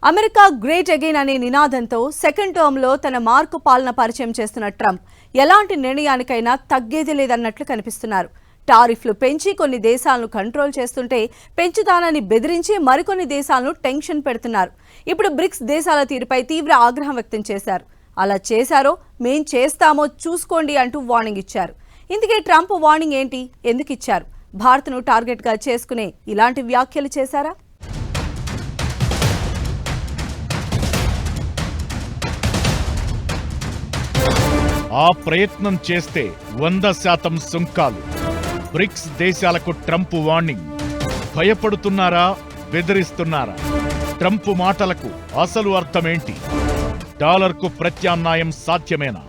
America great again అనే నినాదంతో second టర్మ్లో తన మార్కు పాలన పరిచయం చేస్తున్న ట్రంప్ ఎలాంటి నిర్ణయానికైనా తగ్గేది లేదన్నట్లు కనిపిస్తున్నారు. టారిఫ్లు పెంచి కొన్ని దేశాలను కంట్రోల్ చేస్తుంటే పెంచుతానని బెదిరించి మరికొన్ని దేశాలను టెన్షన్ పెడుతున్నారు. ఇప్పుడు బ్రిక్స్ దేశాల తీరుపై తీవ్ర ఆగ్రహం వ్యక్తం చేశారు. అలా చేశారో మేం చేస్తామో చూసుకోండి అంటూ వార్నింగ్ ఇచ్చారు. ఇందుకే ట్రంప్ వార్నింగ్ ఏంటి, ఎందుకు ఇచ్చారు? భారత్ను టార్గెట్గా చేసుకునే ఇలాంటి వ్యాఖ్యలు చేశారా? ఆ ప్రయత్నం చేస్తే 100% సుంకాలు. బ్రిక్స్ దేశాలకు ట్రంప్ వార్నింగ్. భయపడుతున్నారా, బెదిరిస్తున్నారా? ట్రంప్ మాటలకు అసలు అర్థమేంటి? డాలర్కు ప్రత్యామ్నాయం సాధ్యమేనా?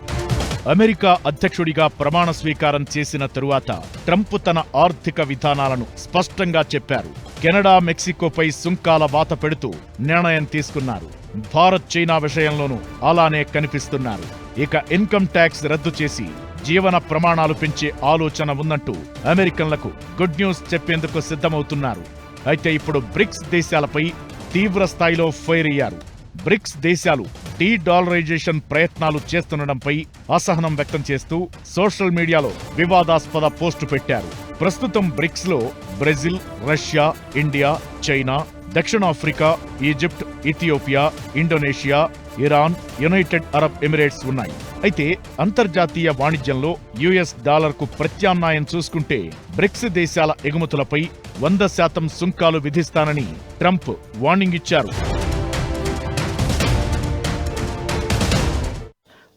అమెరికా అధ్యక్షుడిగా ప్రమాణ స్వీకారం చేసిన తరువాత ట్రంప్ తన ఆర్థిక విధానాలను స్పష్టంగా చెప్పారు. కెనడా, మెక్సికోపై సుంకాల వాత పెడుతూ నిర్ణయం తీసుకున్నారు. భారత్, చైనా విషయంలోనూ అలానే కనిపిస్తున్నారు. ఇక ఇన్కమ్ ట్యాక్స్ రద్దు చేసి జీవన ప్రమాణాలు పెంచే ఆలోచన ఉందంటూ అమెరికన్లకు గుడ్ న్యూస్ చెప్పేందుకు సిద్ధమవుతున్నారు. అయితే ఇప్పుడు బ్రిక్స్ దేశాలపై తీవ్ర స్థాయిలో ఫైర్ అయ్యారు. బ్రిక్స్ దేశాలు డీ-డాలరైజేషన్ ప్రయత్నాలు చేస్తుండడంపై అసహనం వ్యక్తం చేస్తూ సోషల్ మీడియాలో వివాదాస్పద పోస్టు పెట్టారు. ప్రస్తుతం బ్రిక్స్ లో బ్రెజిల్, రష్యా, ఇండియా, చైనా, దక్షిణాఫ్రికా, Egypt, Ethiopia, Indonesia, Iran, United Arab Emirates ఉన్నాయి. అయితే అంతర్జాతీయ వాణిజ్యంలో యుఎస్ డాలర్కు ప్రత్యామ్నాయం చూసుకుంటే బ్రిక్స్ దేశాల ఎగుమతులపై 100% సుంకాలు విధిస్తానని ట్రంప్ వార్నింగ్ ఇచ్చారు.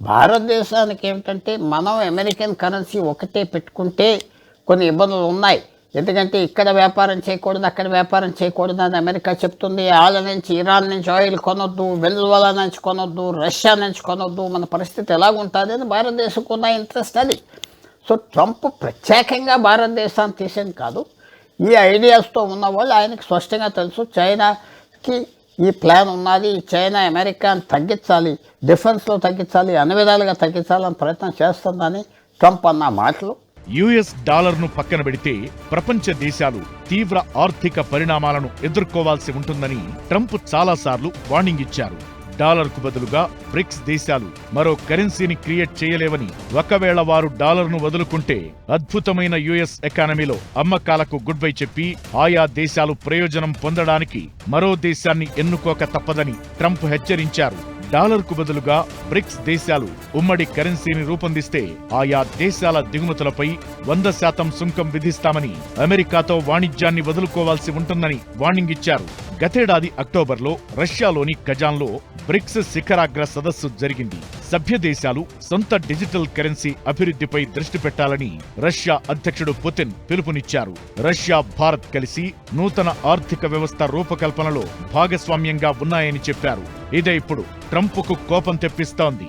భారతదేశానికి ఏమిటంటే మనం అమెరికన్ కరెన్సీ ఒకటే పెట్టుకుంటే కొన్ని ఇబ్బందులు ఉన్నాయి. ఎందుకంటే ఇక్కడ వ్యాపారం చేయకూడదు, అక్కడ వ్యాపారం చేయకూడదు అని అమెరికా చెప్తుంది. వాళ్ళ నుంచి ఇరాన్ నుంచి ఆయిల్ కొనొద్దు, వెనిజులా నుంచి కొనొద్దు, రష్యా నుంచి కొనొద్దు. మన పరిస్థితి ఎలాగుంటుంది అని భారతదేశంకు ఉన్న ఇంట్రెస్ట్ అది. సో ట్రంప్ ప్రత్యేకంగా భారతదేశాన్ని తీసేది కాదు. ఈ ఐడియాస్తో ఉన్న వాళ్ళు ఆయనకు స్పష్టంగా తెలుసు. చైనాకి ఈ ప్లాన్ ఉన్నది. చైనా అమెరికాని తగ్గించాలి, డిఫెన్స్లో తగ్గించాలి, అన్ని విధాలుగా తగ్గించాలని ప్రయత్నం చేస్తుందని ట్రంప్ అన్న మాటలు. యుఎస్ డాలర్ను పక్కన పెడితే ప్రపంచ దేశాలు తీవ్ర ఆర్థిక పరిణామాలను ఎదుర్కోవాల్సి ఉంటుందని ట్రంప్ చాలాసార్లు వార్నింగ్ ఇచ్చారు. డాలర్కు బదులుగా బ్రిక్స్ దేశాలు మరో కరెన్సీని క్రియేట్ చేయలేవని, ఒకవేళ వారు డాలర్ను వదులుకుంటే అద్భుతమైన యుఎస్ ఎకానమీలో అమ్మకాలకు గుడ్ బై చెప్పి ఆయా దేశాలు ప్రయోజనం పొందడానికి మరో దేశాన్ని ఎన్నుకోక తప్పదని ట్రంప్ హెచ్చరించారు. డాలర్కు బదులుగా బ్రిక్స్ దేశాలు ఉమ్మడి కరెన్సీని రూపొందిస్తే ఆయా దేశాల దిగుమతులపై 100% సుంకం విధిస్తామని, అమెరికాతో వాణిజ్యాన్ని వదులుకోవాల్సి ఉంటుందని వార్నింగ్ ఇచ్చారు. గతేడాది అక్టోబర్లో రష్యాలోని కజాన్లో బ్రిక్స్ శిఖరాగ్ర సదస్సు జరిగింది. సభ్య దేశాలు సొంత డిజిటల్ కరెన్సీ అభివృద్ధిపై దృష్టి పెట్టాలని రష్యా అధ్యక్షుడు పుతిన్ పిలుపునిచ్చారు. రష్యా, భారత్ కలిసి నూతన ఆర్థిక వ్యవస్థ రూపకల్పనలో భాగస్వామ్యంగా ఉన్నాయని చెప్పారు. ఇదే ఇప్పుడు ట్రంప్కు కోపం తెప్పిస్తోంది.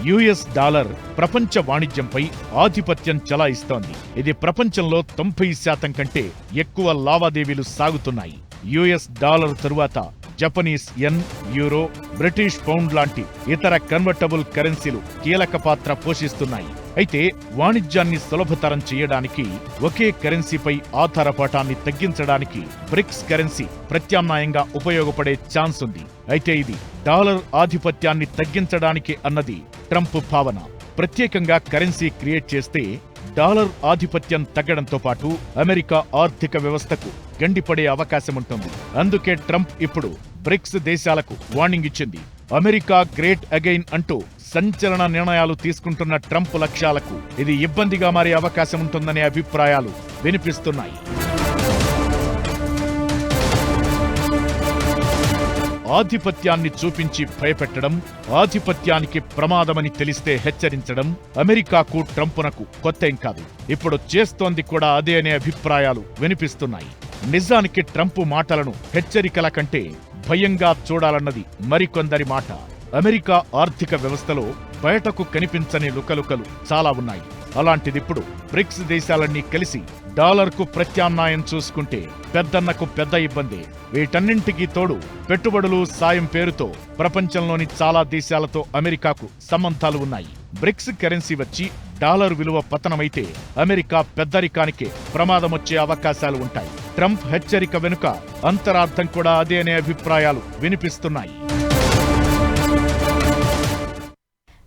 యుఎస్ డాలర్ ప్రపంచ వాణిజ్యంపై ఆధిపత్యం చెలాయిస్తోంది. ఇది ప్రపంచంలో 90% కంటే ఎక్కువ లావాదేవీలు సాగుతున్నాయి. యుఎస్ డాలర్ తరువాత Japanese N, euro, British pound లాంటి ఇతర కన్వర్టబుల్ కరెన్సీలు కీలక పాత్ర పోషిస్తున్నాయి. అయితే వాణిజ్యాన్ని సులభతరం చేయడానికి, ఒకే కరెన్సీపై ఆధారపడటాన్ని తగ్గించడానికి బ్రిక్స్ కరెన్సీ ప్రత్యామ్నాయంగా ఉపయోగపడే ఛాన్స్ ఉంది. అయితే ఇది డాలర్ ఆధిపత్యాన్ని తగ్గించడానికి అన్నది ట్రంప్ భావన. ప్రత్యేకంగా కరెన్సీ క్రియేట్ చేస్తే డాలర్ ఆధిపత్యం తగ్గడంతో పాటు అమెరికా ఆర్థిక వ్యవస్థకు గండిపడే అవకాశముంటుంది. అందుకే ట్రంప్ ఇప్పుడు బ్రిక్స్ దేశాలకు వార్నింగ్ ఇచ్చింది. అమెరికా గ్రేట్ అగైన్ అంటూ సంచలన నిర్ణయాలు తీసుకుంటున్న ట్రంప్ లక్ష్యాలకు ఇది ఇబ్బందిగా మారే అవకాశం ఉంటుందనే అభిప్రాయాలు వినిపిస్తున్నాయి. ఆధిపత్యాన్ని చూపించి భయపెట్టడం, ఆధిపత్యానికి ప్రమాదమని తెలిస్తే హెచ్చరించడం అమెరికాకు, ట్రంపునకు కొత్తేం కాదు. ఇప్పుడు చేస్తోంది కూడా అదే అనే అభిప్రాయాలు వినిపిస్తున్నాయి. నిజానికి ట్రంప్ మాటలను హెచ్చరికల కంటే భయంగా చూడాలన్నది మరికొందరి మాట. అమెరికా ఆర్థిక వ్యవస్థలో బయటకు కనిపించని లుకలుకలు చాలా ఉన్నాయి. అలాంటిదిప్పుడు బ్రిక్స్ దేశాలన్నీ కలిసి డాలర్కు ప్రత్యామ్నాయం చూసుకుంటే పెద్దన్నకు పెద్ద ఇబ్బందే. వీటన్నింటికీ తోడు పెట్టుబడులు, సాయం పేరుతో ప్రపంచంలోని చాలా దేశాలతో అమెరికాకు సంబంధాలు ఉన్నాయి. బ్రిక్స్ కరెన్సీ వచ్చి డాలర్ విలువ పతనమైతే అమెరికా పెద్దరికానికే ప్రమాదమొచ్చే అవకాశాలు ఉంటాయి. ట్రంప్ హెచ్చరిక వెనుక అంతరార్థం కూడా అదే అనే అభిప్రాయాలు వినిపిస్తున్నాయి.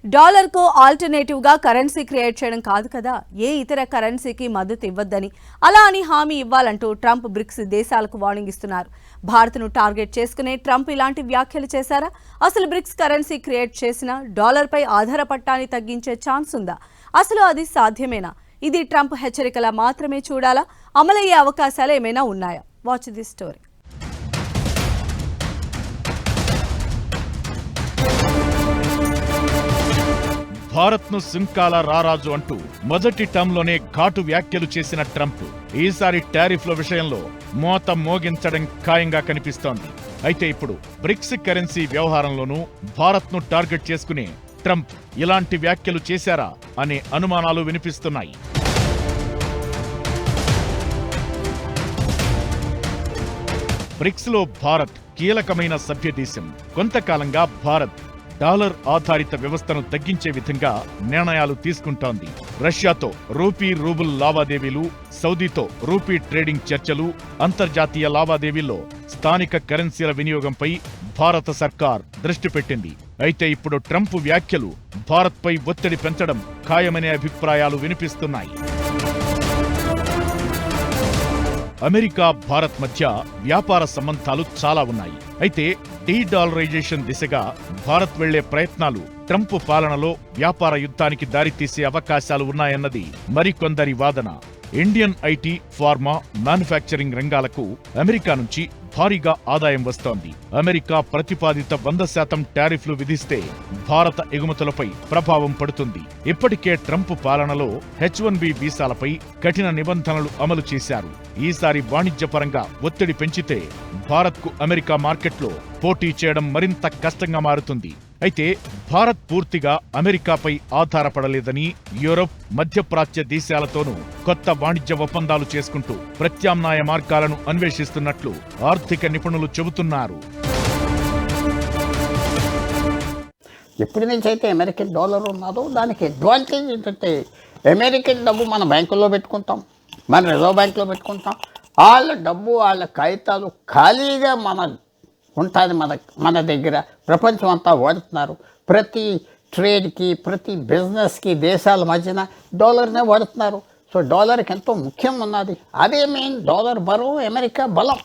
డాలర్కు ఆల్టర్నేటివ్ గా కరెన్సీ క్రియేట్ చేయడం కాదు కదా, ఏ ఇతర కరెన్సీకి మద్దతు ఇవ్వద్దని, అలా అని హామీ ఇవ్వాలంటూ ట్రంప్ బ్రిక్స్ దేశాలకు వార్నింగ్ ఇస్తున్నారు. భారత్ను టార్గెట్ చేసుకునే ట్రంప్ ఇలాంటి వ్యాఖ్యలు చేశారా? అసలు బ్రిక్స్ కరెన్సీ క్రియేట్ చేసిన డాలర్పై ఆధారపట్టాన్ని తగ్గించే ఛాన్స్ ఉందా? అసలు అది సాధ్యమేనా? ఇది ట్రంప్ హెచ్చరికలా మాత్రమే చూడాలా? అమలయ్యే అవకాశాలు ఏమైనా ఉన్నాయా? Watch this story. భారత్ను సుంకాల రారాజు అంటూ మొదటి టర్మ్లోనే ఘాటు వ్యాఖ్యలు చేసిన ట్రంప్ ఈసారి టారిఫ్ల విషయంలో మోత మోగించడం ఖాయంగా కనిపిస్తోంది. అయితే ఇప్పుడు బ్రిక్స్ కరెన్సీ వ్యవహారంలోనూ భారత్ను టార్గెట్ చేసుకుని ట్రంప్ ఇలాంటి వ్యాఖ్యలు చేశారా అనే అనుమానాలు వినిపిస్తున్నాయి. బ్రిక్స్లో భారత్ కీలకమైన సభ్యదేశం. కొంతకాలంగా భారత్ డాలర్ ఆధారిత వ్యవస్థను తగ్గించే విధంగా నిర్ణయాలు తీసుకుంటోంది. రష్యాతో రూపీ రూబుల్ లావాదేవీలు, సౌదీతో రూపీ ట్రేడింగ్ చర్చలు, అంతర్జాతీయ లావాదేవీల్లో స్థానిక కరెన్సీల వినియోగంపై భారత సర్కార్ దృష్టి పెట్టింది. అయితే ఇప్పుడు ట్రంప్ వ్యాఖ్యలు భారత్పై ఒత్తిడి పెంచడం ఖాయమనే అభిప్రాయాలు వినిపిస్తున్నాయి. అమెరికా, భారత్ మధ్య వ్యాపార సంబంధాలు చాలా ఉన్నాయి. అయితే డీడాలరైజేషన్ దిశగా భారత్ వెళ్లే ప్రయత్నాలు ట్రంప్ పాలనలో వ్యాపార యుద్ధానికి దారితీసే అవకాశాలు ఉన్నాయన్నది మరికొందరి వాదన. ఇండియన్ ఐటీ, ఫార్మా, మ్యానుఫ్యాక్చరింగ్ రంగాలకు అమెరికా నుంచి భారీగా ఆదాయం వస్తోంది. అమెరికా ప్రతిపాదిత 100% టారిఫ్లు విధిస్తే భారత ఎగుమతులపై ప్రభావం పడుతుంది. ఇప్పటికే ట్రంప్ పాలనలో H-1B వీసాలపై కఠిన నిబంధనలు అమలు చేశారు. ఈసారి వాణిజ్యపరంగా ఒత్తిడి పెంచితే భారత్కు అమెరికా మార్కెట్లో పోటీ చేయడం మరింత కష్టంగా మారుతుంది. అయితే భారత్ పూర్తిగా అమెరికాపై ఆధారపడలేదని, యూరోప్, మధ్యప్రాచ్య దేశాలతోనూ కొత్త వాణిజ్య ఒప్పందాలు చేసుకుంటూ ప్రత్యామ్నాయ మార్గాలను అన్వేషిస్తున్నట్లు ఆర్థిక నిపుణులు చెబుతున్నారు. ఎప్పటి నుంచి అయితే అమెరికన్ డాలర్ ఉన్నదో దానికి అడ్వాంటేజ్ ఏంటంటే అమెరికన్ డబ్బు మన బ్యాంకుల్లో పెట్టుకుంటాం, మన రిజర్వ్ బ్యాంకులో పెట్టుకుంటాం. వాళ్ళ డబ్బు, వాళ్ళ కాగితాలు ఖాళీగా ఉంటుంది మన దగ్గర. ప్రపంచం అంతా వాడుతున్నారు. ప్రతి ట్రేడ్కి, ప్రతి బిజినెస్కి దేశాల మధ్యన డాలర్నే వాడుతున్నారు. సో డాలర్కి ఎంతో ముఖ్యం ఉన్నది. అదే మెయిన్. డాలర్ బరువు, అమెరికా బలం.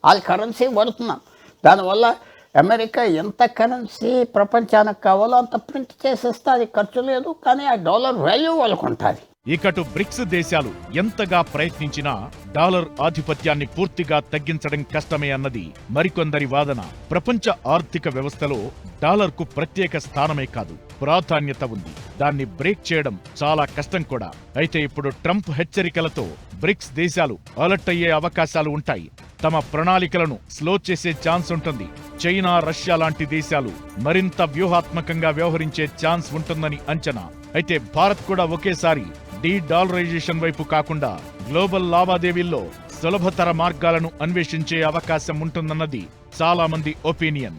వాళ్ళ కరెన్సీ వాడుతున్నాం. దానివల్ల అమెరికా ఎంత కరెన్సీ ప్రపంచానికి కావాలో అంత ప్రింట్ చేసేస్తుంది. ఖర్చు లేదు, కానీ ఆ డాలర్ వాల్యూ వాళ్ళకు ఉంటుంది. ఇకటు బ్రిక్స్ దేశాలు ఎంతగా ప్రయత్నించినా డాలర్ ఆధిపత్యాన్ని పూర్తిగా తగ్గించడం కష్టమే అన్నది మరికొందరి వాదన. ప్రపంచ ఆర్థిక వ్యవస్థలో డాలర్కు ప్రత్యేక స్థానమే కాదు, ప్రాధాన్యత ఉంది. దాన్ని బ్రేక్ చేయడం చాలా కష్టం కూడా. అయితే ఇప్పుడు ట్రంప్ హెచ్చరికలతో బ్రిక్స్ దేశాలు అలర్ట్ అయ్యే అవకాశాలు ఉంటాయి. తమ ప్రణాళికలను స్లో చేసే ఛాన్స్ ఉంటుంది. చైనా, రష్యా లాంటి దేశాలు మరింత వ్యూహాత్మకంగా వ్యవహరించే ఛాన్స్ ఉంటుందని అంచనా. అయితే భారత్ కూడా ఒకేసారి డీడాలరైజేషన్ వైపు కాకుండా గ్లోబల్ లావాదేవీల్లో సులభతర మార్గాలను అన్వేషించే అవకాశం ఉంటుందన్నది చాలా మంది ఒపీనియన్.